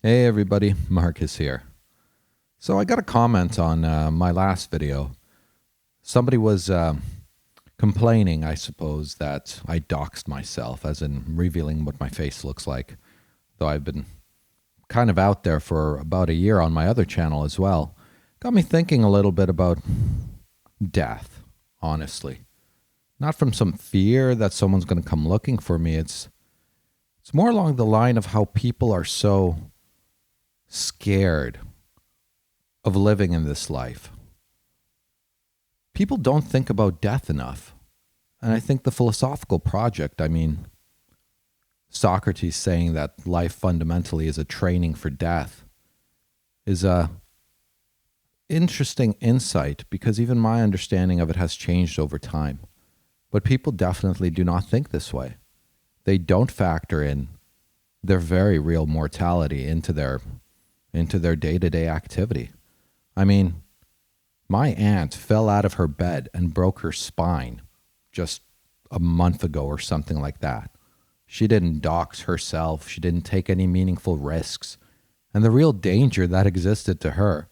Hey everybody, Marcus here. So I got a comment on my last video. Somebody was complaining, I suppose, that I doxed myself, as in revealing what my face looks like. Though I've been kind of out there for about a year on my other channel as well. Got me thinking a little bit about death, honestly. Not from some fear that someone's going to come looking for me. It's more along the line of how people are so scared of living in this life. People don't think about death enough. And I think the philosophical project, Socrates saying that life fundamentally is a training for death, is a interesting insight because even my understanding of it has changed over time. But people definitely do not think this way. They don't factor in their very real mortality into their day-to-day activity. I mean, my aunt fell out of her bed and broke her spine just a month ago or something like that. She didn't dox herself. She didn't take any meaningful risks. And the real danger that existed to her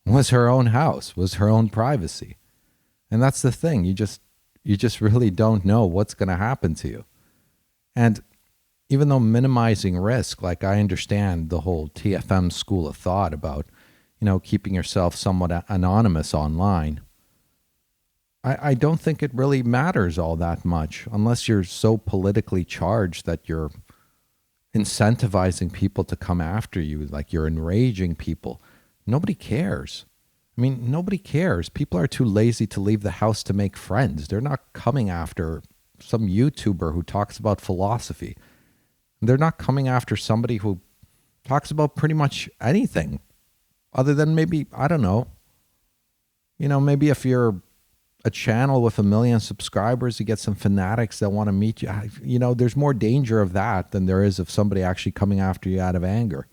was her own house, was her own privacy. And that's the thing. You just really don't know what's going to happen to you. And even though minimizing risk, like I understand the whole TFM school of thought about keeping yourself somewhat anonymous online, I don't think it really matters all that much unless you're so politically charged that you're incentivizing people to come after you, like you're enraging people. Nobody cares. I mean, nobody cares. People are too lazy to leave the house to make friends. They're not coming after some YouTuber who talks about philosophy. They're not coming after somebody who talks about pretty much anything other than maybe, I don't know, maybe if you're a channel with 1 million subscribers, you get some fanatics that want to meet you. There's more danger of that than there is of somebody actually coming after you out of anger.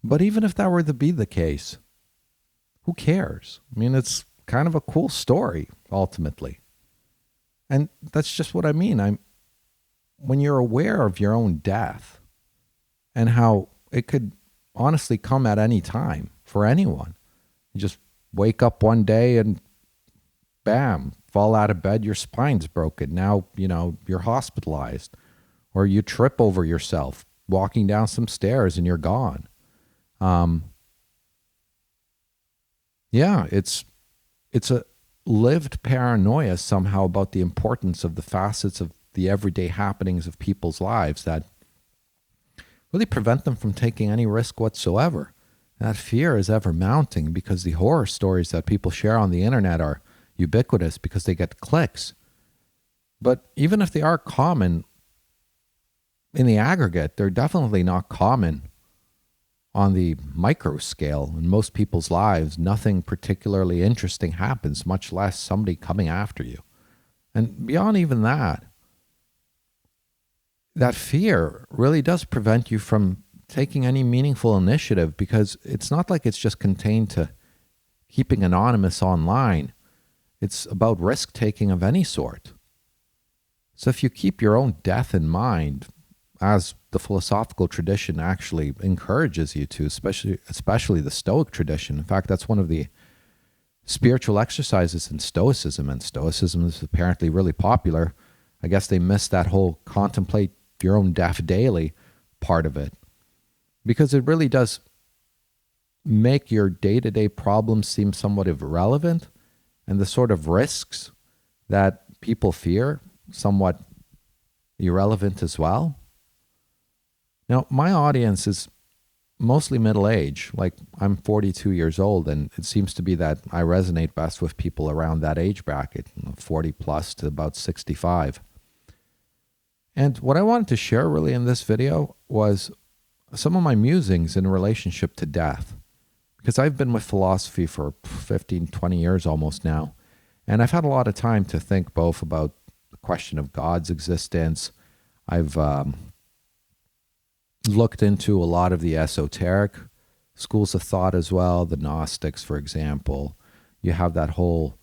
But even if that were to be the case, who cares? I mean, it's kind of a cool story, ultimately. And that's just what I mean. When you're aware of your own death and how it could honestly come at any time for anyone. You just wake up one day and bam, fall out of bed, your spine's broken. Now, you're hospitalized. Or you trip over yourself walking down some stairs and you're gone. It's a lived paranoia somehow about the importance of the facets of the everyday happenings of people's lives that really prevent them from taking any risk whatsoever. That fear is ever mounting because the horror stories that people share on the internet are ubiquitous because they get clicks. But even if they are common in the aggregate, they're definitely not common on the micro scale. In most people's lives, nothing particularly interesting happens, much less somebody coming after you. And beyond even that fear really does prevent you from taking any meaningful initiative because it's not like it's just contained to keeping anonymous online. It's about risk-taking of any sort. So if you keep your own death in mind, as the philosophical tradition actually encourages you to, especially the Stoic tradition. In fact, that's one of the spiritual exercises in Stoicism, and Stoicism is apparently really popular. I guess they missed that whole contemplate your own death daily part of it, because it really does make your day-to-day problems seem somewhat irrelevant, and the sort of risks that people fear somewhat irrelevant as well. Now, my audience is mostly middle-aged. Like, I'm 42 years old, and it seems to be that I resonate best with people around that age bracket, 40 plus to about 65. And what I wanted to share really in this video was some of my musings in relationship to death. Because I've been with philosophy for 15, 20 years almost now. And I've had a lot of time to think both about the question of God's existence. I've looked into a lot of the esoteric schools of thought as well, the Gnostics, for example. You have that whole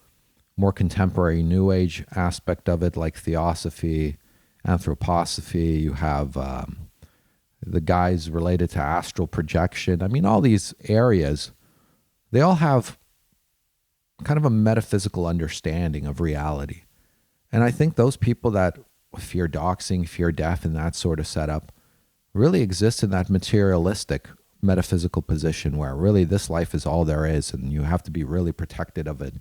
more contemporary New Age aspect of it, like theosophy, anthroposophy. You have the guys related to astral projection. I mean, all these areas, they all have kind of a metaphysical understanding of reality. And I think those people that fear doxing, fear death, and that sort of setup really exist in that materialistic metaphysical position where really this life is all there is and you have to be really protected of it.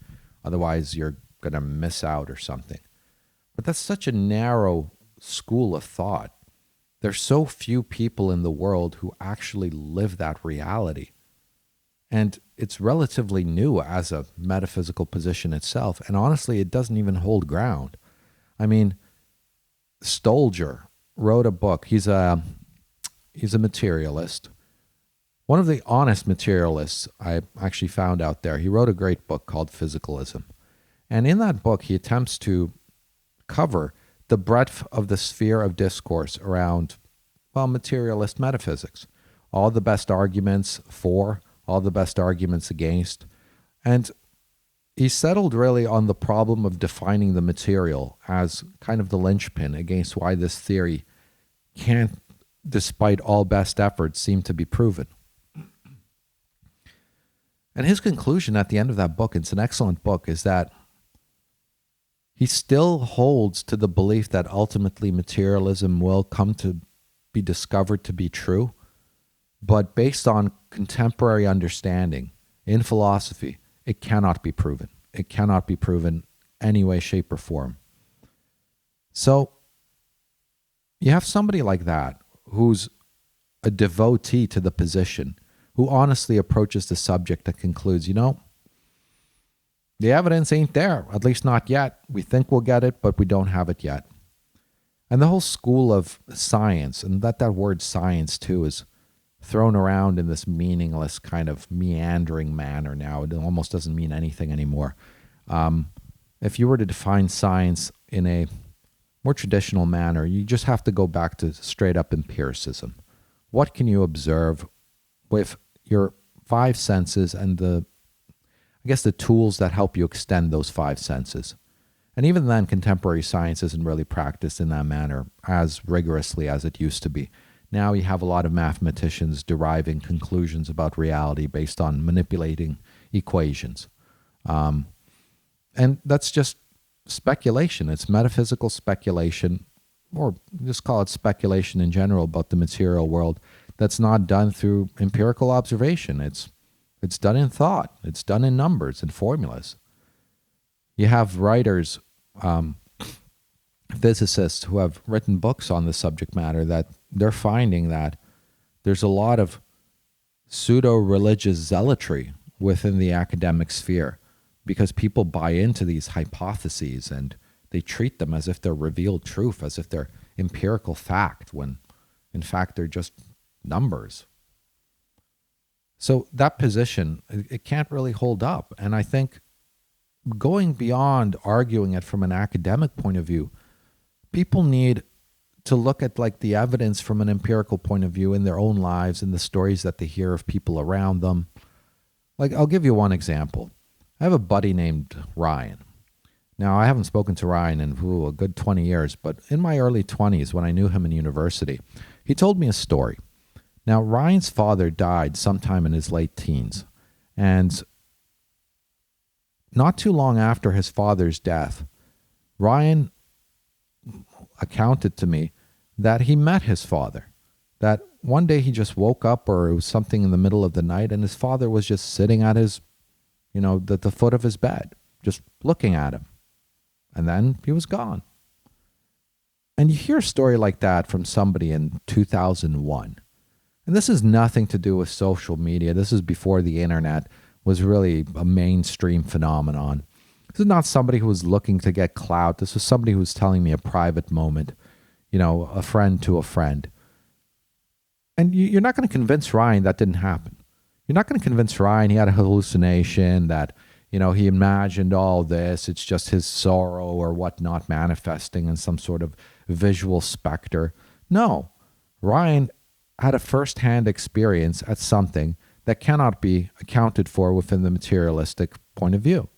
Otherwise, you're going to miss out or something. But that's such a narrow school of thought. There's so few people in the world who actually live that reality. And it's relatively new as a metaphysical position itself. And honestly, it doesn't even hold ground. I mean, Stolger wrote a book. He's a materialist. One of the honest materialists I actually found out there. He wrote a great book called Physicalism. And in that book, he attempts to cover the breadth of the sphere of discourse around, well, materialist metaphysics. All the best arguments for, all the best arguments against. And he settled really on the problem of defining the material as kind of the linchpin against why this theory can't, despite all best efforts, seem to be proven. And his conclusion at the end of that book, it's an excellent book, is that he still holds to the belief that ultimately materialism will come to be discovered to be true, but based on contemporary understanding in philosophy, it cannot be proven. It cannot be proven any way, shape, or form. So you have somebody like that who's a devotee to the position, who honestly approaches the subject and concludes, the evidence ain't there, at least not yet. We think we'll get it, but we don't have it yet. And the whole school of science, and that word science too is thrown around in this meaningless kind of meandering manner now. It almost doesn't mean anything anymore. If you were to define science in a more traditional manner, you just have to go back to straight up empiricism. What can you observe with your five senses and the tools that help you extend those five senses? And even then, contemporary science isn't really practiced in that manner as rigorously as it used to be. Now you have a lot of mathematicians deriving conclusions about reality based on manipulating equations. And that's just speculation. It's metaphysical speculation, or just call it speculation in general about the material world that's not done through empirical observation. It's done in thought. It's done in numbers and formulas. You have writers, physicists who have written books on the subject matter that they're finding that there's a lot of pseudo-religious zealotry within the academic sphere because people buy into these hypotheses and they treat them as if they're revealed truth, as if they're empirical fact, when in fact they're just numbers. So that position, it can't really hold up. And I think going beyond arguing it from an academic point of view, people need to look at like the evidence from an empirical point of view in their own lives and the stories that they hear of people around them. Like, I'll give you one example. I have a buddy named Ryan. Now, I haven't spoken to Ryan in a good 20 years, but in my early 20s, when I knew him in university, he told me a story. Now, Ryan's father died sometime in his late teens, and not too long after his father's death, Ryan accounted to me that he met his father, that one day he just woke up, or it was something in the middle of the night, and his father was just sitting at his, the foot of his bed, just looking at him. And then he was gone. And you hear a story like that from somebody in 2001. And this has nothing to do with social media. This is before the internet was really a mainstream phenomenon. This is not somebody who was looking to get clout. This was somebody who was telling me a private moment, a friend to a friend. And you're not going to convince Ryan that didn't happen. You're not going to convince Ryan he had a hallucination, that, he imagined all this. It's just his sorrow or whatnot manifesting in some sort of visual specter. No, Ryan had a first-hand experience at something that cannot be accounted for within the materialistic point of view.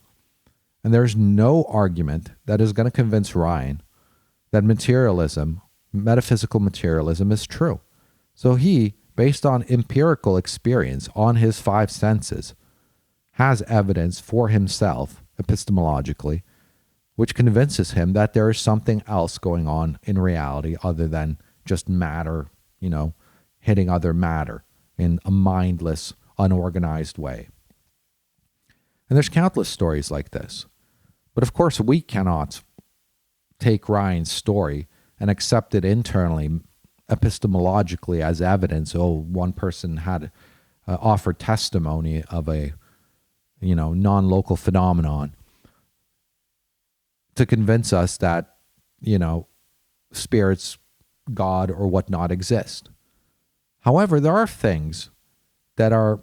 And there's no argument that is going to convince Ryan that materialism, metaphysical materialism, is true. So he, based on empirical experience on his five senses, has evidence for himself epistemologically, which convinces him that there is something else going on in reality other than just matter, hitting other matter in a mindless, unorganized way. And there's countless stories like this. But of course, we cannot take Ryan's story and accept it internally, epistemologically, as evidence. Oh, one person had offered testimony of a, non-local phenomenon to convince us that, spirits, God, or whatnot exist. However, there are things that are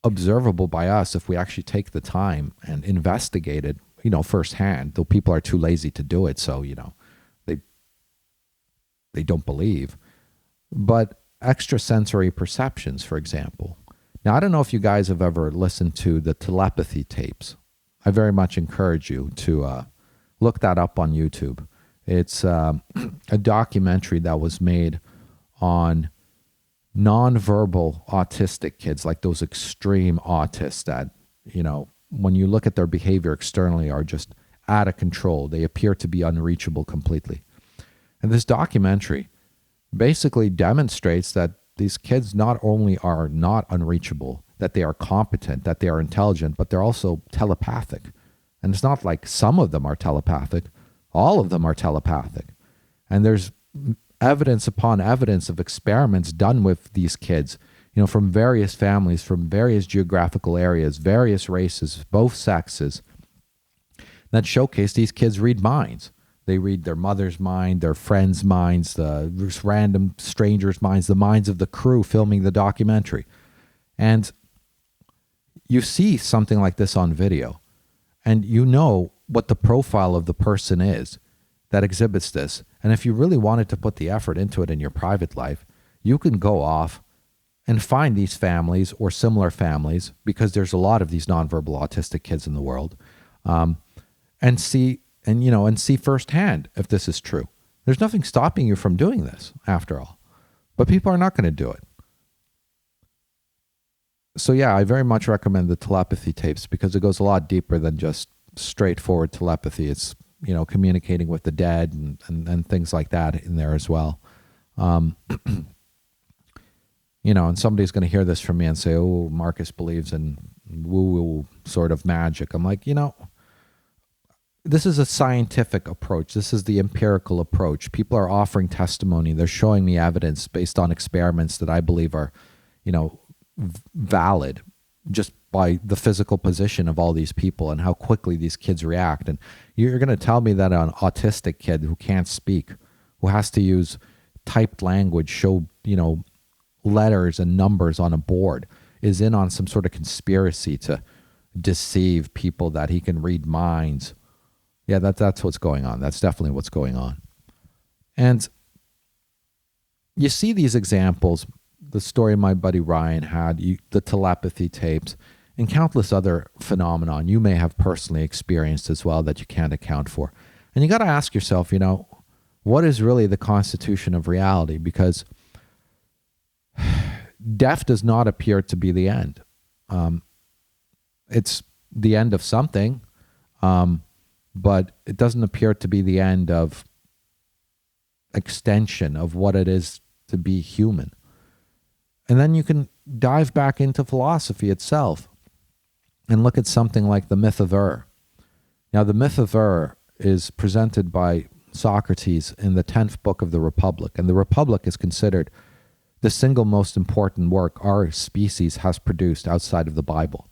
observable by us if we actually take the time and investigate it, firsthand, though people are too lazy to do it. So, they don't believe. But extrasensory perceptions, for example. Now, I don't know if you guys have ever listened to the telepathy tapes. I very much encourage you to look that up on YouTube. It's a documentary that was made on nonverbal autistic kids, like those extreme autists that, when you look at their behavior externally, are just out of control. They appear to be unreachable completely. And this documentary basically demonstrates that these kids not only are not unreachable, that they are competent, that they are intelligent, but they're also telepathic. And it's not like some of them are telepathic. All of them are telepathic. And there's evidence upon evidence of experiments done with these kids, from various families, from various geographical areas, various races, both sexes, that showcase these kids read minds. They read their mother's mind, their friends' minds, the random strangers' minds, the minds of the crew filming the documentary. And you see something like this on video, and you know what the profile of the person is that exhibits this. And if you really wanted to put the effort into it in your private life, you can go off and find these families or similar families, because there's a lot of these nonverbal autistic kids in the world, and see firsthand if this is true. There's nothing stopping you from doing this, after all. But people are not going to do it. So yeah, I very much recommend the telepathy tapes, because it goes a lot deeper than just straightforward telepathy. It's, communicating with the dead and things like that in there as well. And somebody's going to hear this from me and say, oh, Marcus believes in woo-woo sort of magic. I'm like, this is a scientific approach. This is the empirical approach. People are offering testimony. They're showing me evidence based on experiments that I believe are, valid, just by the physical position of all these people and how quickly these kids react. And you're going to tell me that an autistic kid who can't speak, who has to use typed language, show, letters and numbers on a board, is in on some sort of conspiracy to deceive people that he can read minds. Yeah, that's what's going on. That's definitely what's going on. And you see these examples, the story my buddy Ryan had, the telepathy tapes, and countless other phenomenon you may have personally experienced as well that you can't account for. And you got to ask yourself, what is really the constitution of reality? Because death does not appear to be the end. It's the end of something, but it doesn't appear to be the end of extension of what it is to be human. And then you can dive back into philosophy itself and look at something like the myth of Ur. Now, the myth of Ur is presented by Socrates in the 10th book of the Republic, and the Republic is considered the single most important work our species has produced outside of the Bible.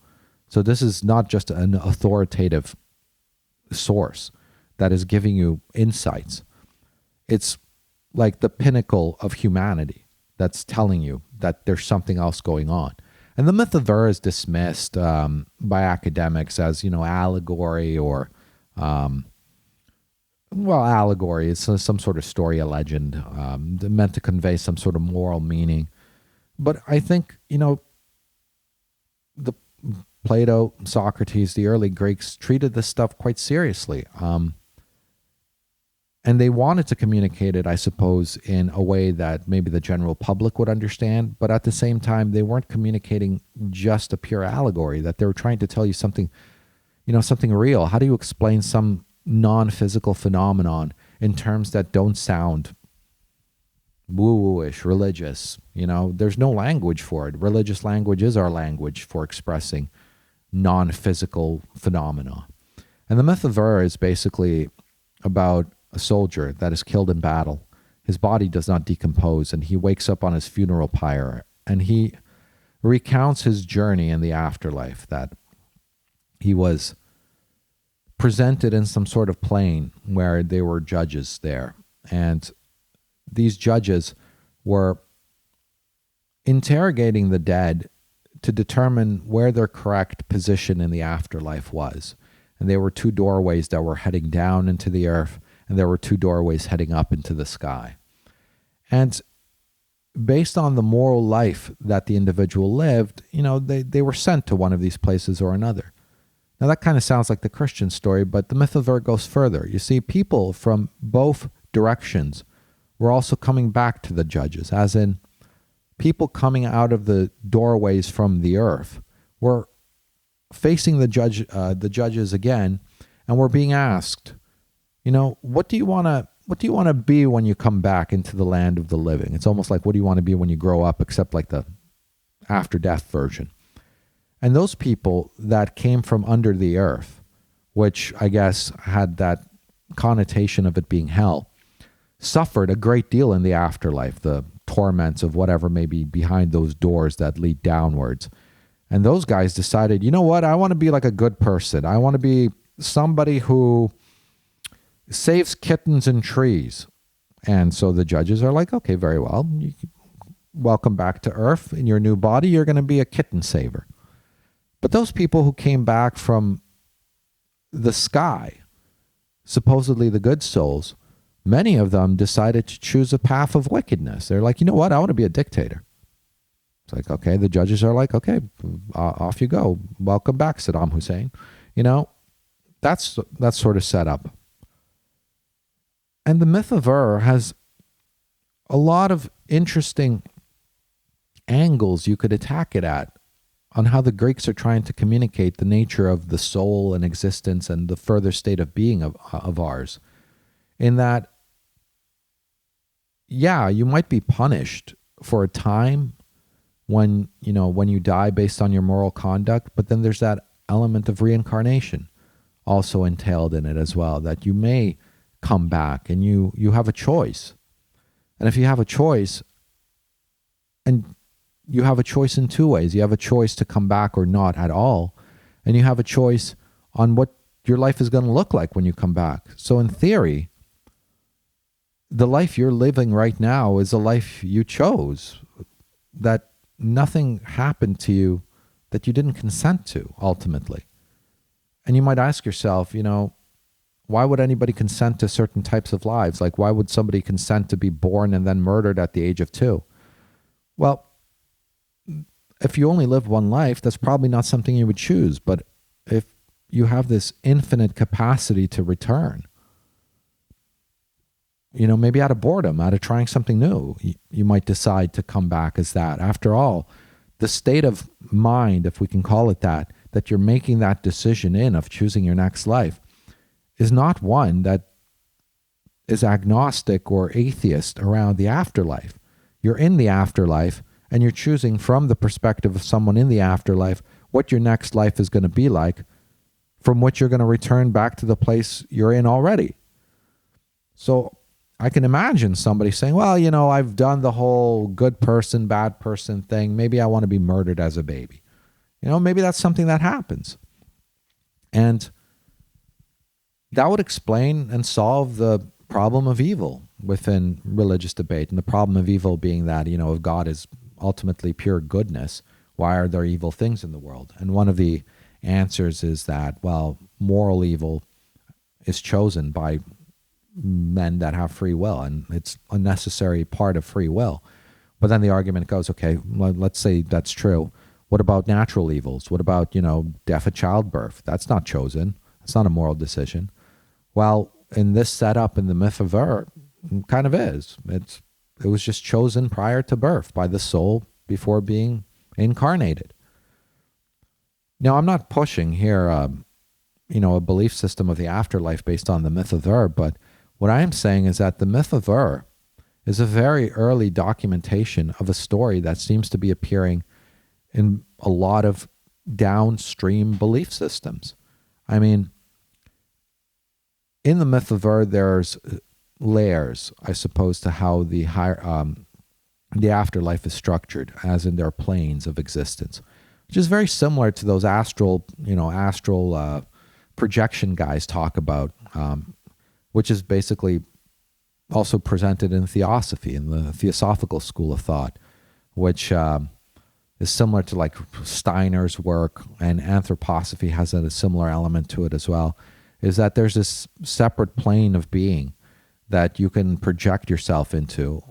So this is not just an authoritative source that is giving you insights. It's like the pinnacle of humanity that's telling you that there's something else going on. And the myth of Ur is dismissed by academics as, allegory or, allegory is some sort of story, a legend, meant to convey some sort of moral meaning. But I think, the Plato, Socrates, the early Greeks treated this stuff quite seriously. And And they wanted to communicate it, I suppose, in a way that maybe the general public would understand. But at the same time, they weren't communicating just a pure allegory, that they were trying to tell you something, something real. How do you explain some non-physical phenomenon in terms that don't sound woo-woo-ish, religious? There's no language for it. Religious language is our language for expressing non-physical phenomena. And the myth of Ur is basically about a soldier that is killed in battle. His body does not decompose, and he wakes up on his funeral pyre, and he recounts his journey in the afterlife, that he was presented in some sort of plane where there were judges there. And these judges were interrogating the dead to determine where their correct position in the afterlife was. And there were two doorways that were heading down into the earth, and there were two doorways heading up into the sky. And based on the moral life that the individual lived, they were sent to one of these places or another. Now that kind of sounds like the Christian story, but the myth of Ur goes further. You see, people from both directions were also coming back to the judges, as in people coming out of the doorways from the earth were facing the judges again, and were being asked, what do you want to be when you come back into the land of the living? It's almost like, what do you want to be when you grow up, except like the after death version. And those people that came from under the earth, which I guess had that connotation of it being hell, suffered a great deal in the afterlife, the torments of whatever may be behind those doors that lead downwards. And those guys decided, you know what, I want to be like a good person. I want to be somebody who saves kittens and trees. And so the judges are like, okay, very well. Welcome back to Earth. In your new body, you're going to be a kitten saver. But those people who came back from the sky, supposedly the good souls, many of them decided to choose a path of wickedness. They're like, you know what, I want to be a dictator. It's like, okay, the judges are like, okay, off you go. Welcome back, Saddam Hussein. That's sort of set up. And the myth of Ur has a lot of interesting angles you could attack it at, on how the Greeks are trying to communicate the nature of the soul and existence and the further state of being of ours. In that, yeah, you might be punished for a time when you die based on your moral conduct, but then there's that element of reincarnation also entailed in it as well, that you may come back and you have a choice. And if you have a choice, and you have a choice in two ways. You have a choice to come back or not at all, and you have a choice on what your life is going to look like when you come back. So in theory, the life you're living right now is a life you chose, that nothing happened to you that you didn't consent to, ultimately. And you might ask yourself, why would anybody consent to certain types of lives? Like, why would somebody consent to be born and then murdered at the age of 2? Well, if you only live one life, that's probably not something you would choose. But if you have this infinite capacity to return, maybe out of boredom, out of trying something new, you might decide to come back as that. After all, the state of mind, if we can call it that you're making that decision in of choosing your next life, is not one that is agnostic or atheist around the afterlife. You're in the afterlife, and you're choosing from the perspective of someone in the afterlife what your next life is going to be like, from which you're going to return back to the place you're in already. So I can imagine somebody saying, well, I've done the whole good person, bad person thing. Maybe I want to be murdered as a baby. Maybe that's something that happens. And that would explain and solve the problem of evil within religious debate. And the problem of evil being that, if God is ultimately pure goodness, why are there evil things in the world? And one of the answers is that, well, moral evil is chosen by men that have free will, and it's a necessary part of free will. But then the argument goes, okay, let's say that's true. What about natural evils? What about, death at childbirth? That's not chosen. It's not a moral decision. Well, in this setup in the myth of Ur, kind of is. It was just chosen prior to birth by the soul before being incarnated. Now, I'm not pushing here, a belief system of the afterlife based on the myth of Ur, but what I am saying is that the myth of Ur is a very early documentation of a story that seems to be appearing in a lot of downstream belief systems. I mean, in the myth of Ur, there's layers, I suppose, to how the afterlife is structured, as in their planes of existence, which is very similar to those astral projection guys talk about, which is basically also presented in theosophy, in the theosophical school of thought, which is similar to like Steiner's work, and anthroposophy has a similar element to it as well, is that there's this separate plane of being that you can project yourself into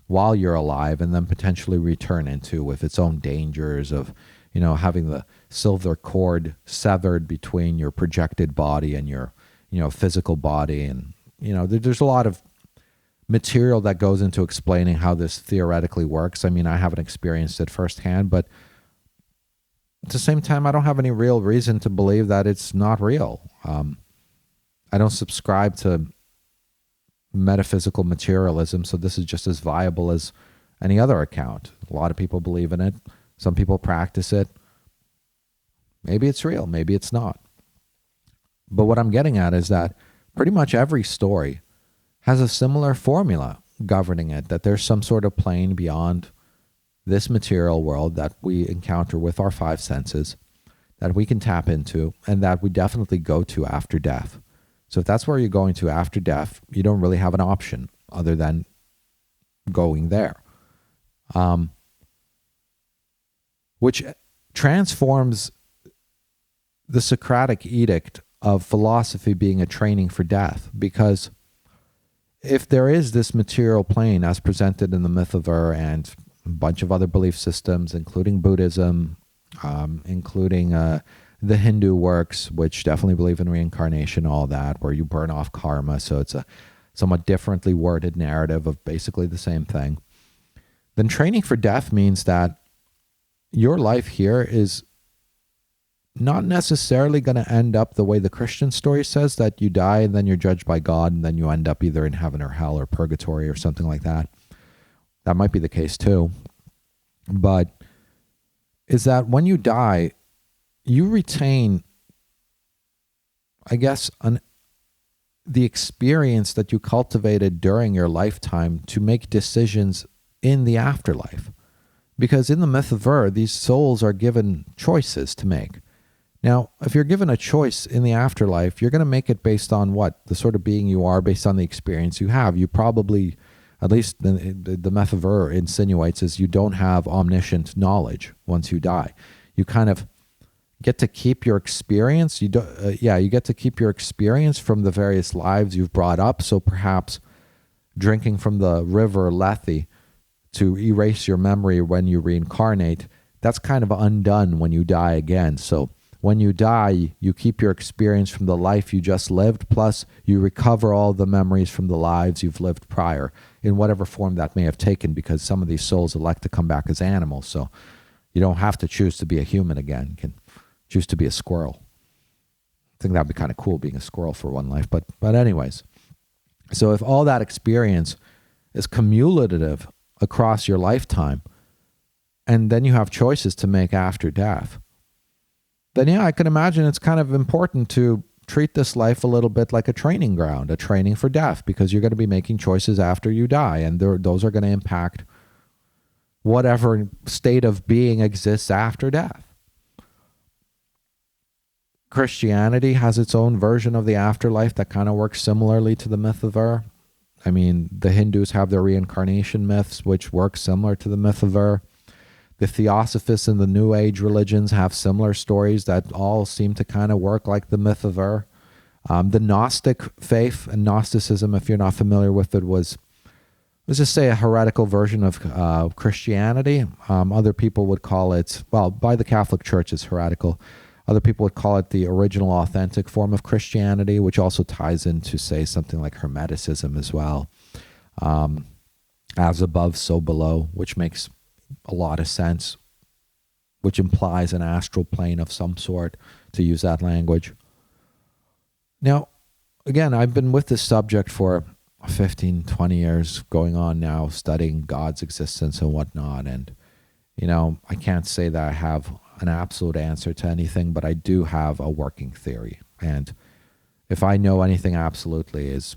while you're alive, and then potentially return into, with its own dangers of, having the silver cord severed between your projected body and your, physical body. And, there's a lot of material that goes into explaining how this theoretically works. I mean, I haven't experienced it firsthand, but at the same time, I don't have any real reason to believe that it's not real. I don't subscribe to metaphysical materialism, so this is just as viable as any other account. A lot of people believe in it. Some people practice it. Maybe it's real, maybe it's not. But what I'm getting at is that pretty much every story has a similar formula governing it, that there's some sort of plane beyond this material world that we encounter with our five senses, that we can tap into, and that we definitely go to after death. So if that's where you're going to after death, you don't really have an option other than going there. Which transforms the Socratic edict of philosophy being a training for death, because if there is this material plane as presented in the myth of Ur and a bunch of other belief systems, including Buddhism, including the Hindu works, which definitely believe in reincarnation, all that, where you burn off karma, so it's a somewhat differently worded narrative of basically the same thing, then training for death means that your life here is not necessarily going to end up the way the Christian story says, that you die and then you're judged by God and then you end up either in heaven or hell or purgatory or something like that. That might be the case too. But is that when you die, you retain, I guess, the experience that you cultivated during your lifetime to make decisions in the afterlife. Because in the myth of Ur, these souls are given choices to make. Now, if you're given a choice in the afterlife, you're going to make it based on what? The sort of being you are, based on the experience you have. You probably, at least the myth of Ur insinuates, is you don't have omniscient knowledge once you die. You kind of get to keep your experience. You get to keep your experience from the various lives you've brought up. So perhaps drinking from the river Lethe to erase your memory when you reincarnate, that's kind of undone when you die again. So when you die, you keep your experience from the life you just lived, plus you recover all the memories from the lives you've lived prior, in whatever form that may have taken, because some of these souls elect to come back as animals. So you don't have to choose to be a human again. You can choose to be a squirrel. I think that'd be kind of cool, being a squirrel for one life. But anyways, so if all that experience is cumulative across your lifetime, and then you have choices to make after death, then I can imagine it's kind of important to treat this life a little bit like a training ground, a training for death, because you're going to be making choices after you die, and those are going to impact whatever state of being exists after death. Christianity has its own version of the afterlife that kind of works similarly to the myth of Ur. I mean, the Hindus have their reincarnation myths, which work similar to the myth of Ur. The Theosophists and the New Age religions have similar stories that all seem to kind of work like the myth of Ur. The Gnostic faith and Gnosticism, if you're not familiar with it, was, let's just say, a heretical version of Christianity. Other people would call it, well, by the Catholic Church, it's heretical. Other people would call it the original authentic form of Christianity, which also ties into, say, something like Hermeticism as well. As above, so below, which makes a lot of sense, which implies an astral plane of some sort, to use that language. Now, again, I've been with this subject for 15, 20 years going on now, studying God's existence and whatnot. And, I can't say that I have an absolute answer to anything, but I do have a working theory. And if I know anything absolutely is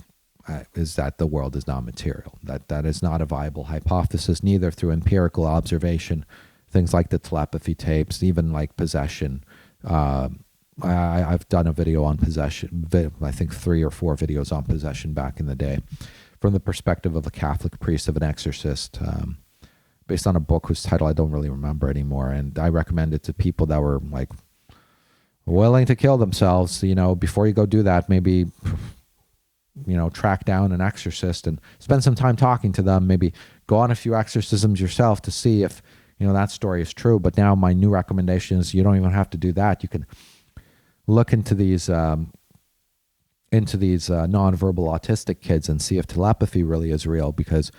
that the world is not material. That is not a viable hypothesis, neither through empirical observation, things like the telepathy tapes, even like possession. I've done a video on possession, I think 3 or 4 videos on possession back in the day, from the perspective of a Catholic priest, of an exorcist, based on a book whose title I don't really remember anymore. And I recommend it to people that were like willing to kill themselves. Before you go do that, maybe track down an exorcist and spend some time talking to them. Maybe go on a few exorcisms yourself to see if that story is true. But now my new recommendation is you don't even have to do that. You can look into these nonverbal autistic kids and see if telepathy really is real, because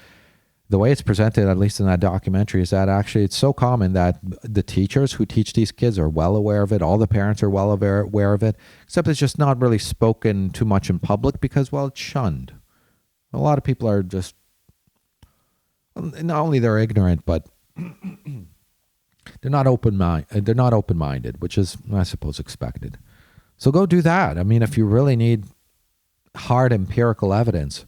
the way it's presented, at least in that documentary, is that actually it's so common that the teachers who teach these kids are well aware of it. All the parents are well aware of it, except it's just not really spoken too much in public because, well, it's shunned. A lot of people are just, not only they're ignorant, but they're not open-minded, which is, I suppose, expected. So go do that. I mean, if you really need hard empirical evidence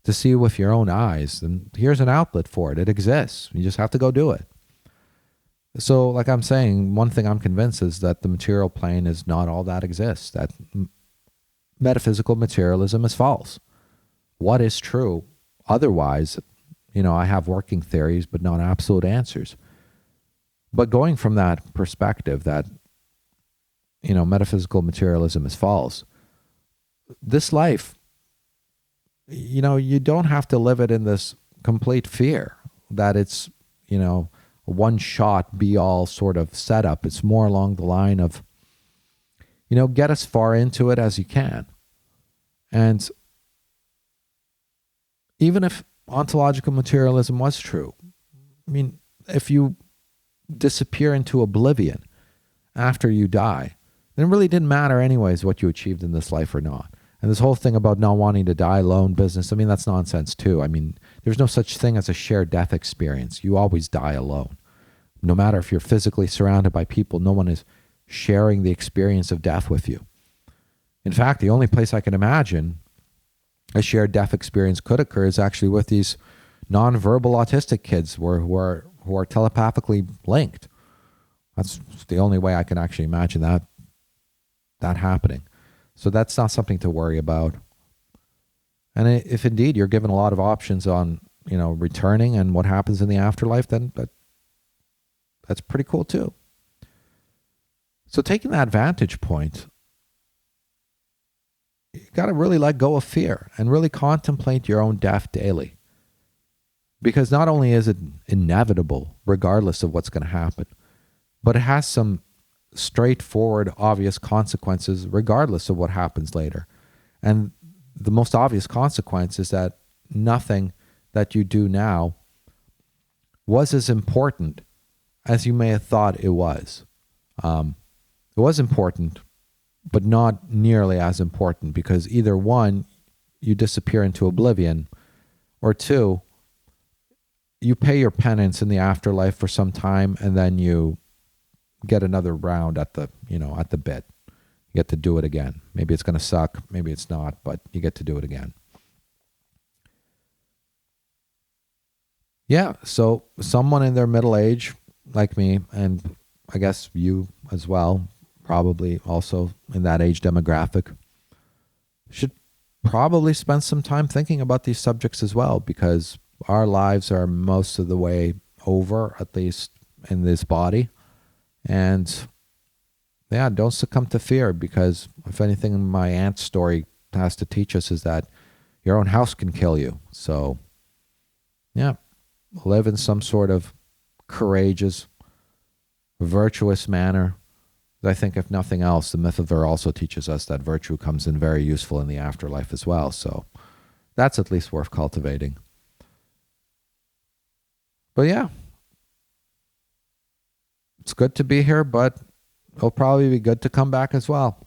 to see with your own eyes, then here's an outlet for it. It exists. You just have to go do it. So, like I'm saying, one thing I'm convinced is that the material plane is not all that exists, that metaphysical materialism is false. What is true? Otherwise, I have working theories, but not absolute answers. But going from that perspective that, metaphysical materialism is false, this life, you don't have to live it in this complete fear that it's, a one-shot, be-all sort of setup. It's more along the line of, get as far into it as you can. And even if ontological materialism was true, I mean, if you disappear into oblivion after you die, then it really didn't matter anyways what you achieved in this life or not. And this whole thing about not wanting to die alone business, I mean, that's nonsense too. I mean, there's no such thing as a shared death experience. You always die alone. No matter if you're physically surrounded by people, no one is sharing the experience of death with you. In fact, the only place I can imagine a shared death experience could occur is actually with these nonverbal autistic kids who are telepathically linked. That's the only way I can actually imagine that happening. So that's not something to worry about. And if indeed you're given a lot of options on, returning and what happens in the afterlife, then that's pretty cool too. So taking that vantage point, you got to really let go of fear and really contemplate your own death daily. Because not only is it inevitable, regardless of what's going to happen, but it has some straightforward, obvious consequences regardless of what happens later. And the most obvious consequence is that nothing that you do now was as important as you may have thought it was. It was important, but not nearly as important, because either one, you disappear into oblivion, or two, you pay your penance in the afterlife for some time, and then you get another round at the bit. You get to do it again. Maybe it's going to suck, maybe it's not, but you get to do it again. Yeah, so someone in their middle age, like me, and I guess you as well, probably also in that age demographic, should probably spend some time thinking about these subjects as well, because our lives are most of the way over, at least in this body. And yeah, don't succumb to fear, because if anything, my aunt's story has to teach us is that your own house can kill you. So yeah, live in some sort of courageous, virtuous manner I think if nothing else, the myth of Ver also teaches us that virtue comes in very useful in the afterlife as well. So that's at least worth cultivating. But yeah, it's good to be here, but it'll probably be good to come back as well.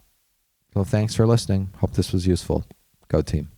So thanks for listening. Hope this was useful. Go team.